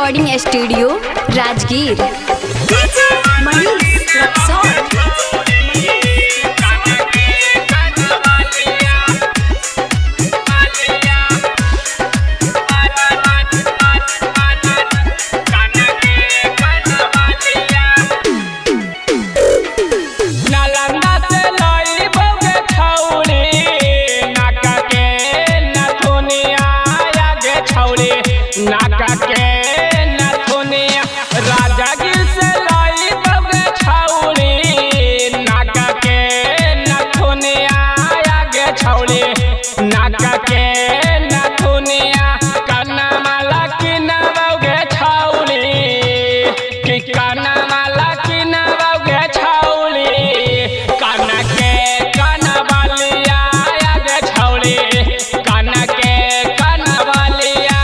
Recording studio Rajgir. नाका के नथुनिया राजगीर से लाई बगे छौड़ी, नाका के नथुनिया आगे छौड़ी, नाका के नथुनिया काना माला की नवगे छौड़ी, कि काना माला की नवगे छौड़ी, काना के काना वालिया आगे छौड़ी, काना के काना वालिया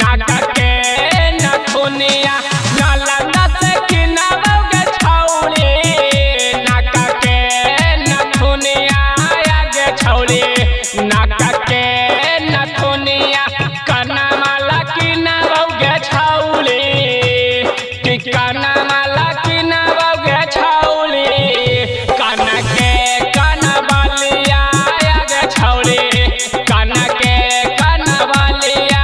नाका के नथुनिया नालंदा से किनारोगे छौड़ी, नाका के नथुनिया आगे छौड़ी, नाका के नथुनिया काना माला किनारोगे छौड़ी, कि काना माला किनारोगे छौड़ी, काना के काना वालिया आगे छौड़ी, काना के काना वालिया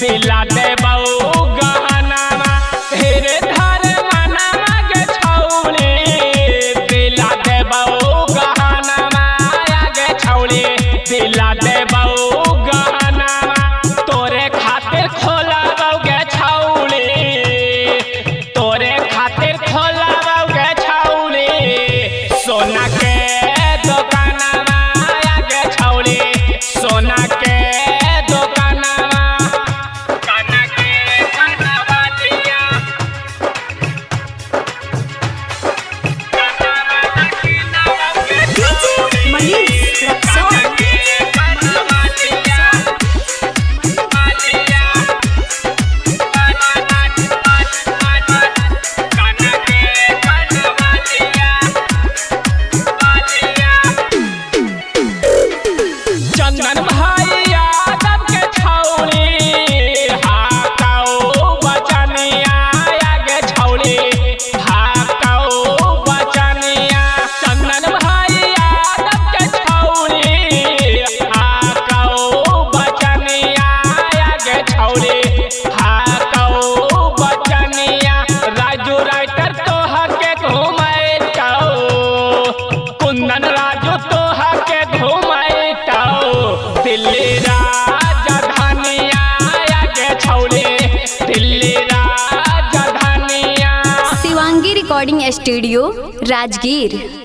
दिला दे बहु गहना हेरे धर मना मागे छौड़ी, दिला दे बहु गहना आगे छौड़ी, दिला दे बहु गहना तोरे खातिर खोला बउगे छौड़ी, तोरे खातिर खोला बउगे छौड़ी, सोना के दुकाना आगे छौड़ी, सोना के चंदन भाई यादव के छौड़ी, हाकाऊ बचनिया आगे छौड़ी, हाकाऊ बचनिया चंदन भाई यादव के छौड़ी, हाकाऊ बचनिया आगे छौड़ी, हाकाऊ बचनिया राजू राइटर तोहा के घुमैतौ, कुंदन राजू तोहा के घुमैतौ, दिल्ली राजधानिया आगे छौड़ी, दिल्ली राजधानिया। Shivangi recording studio Rajgir.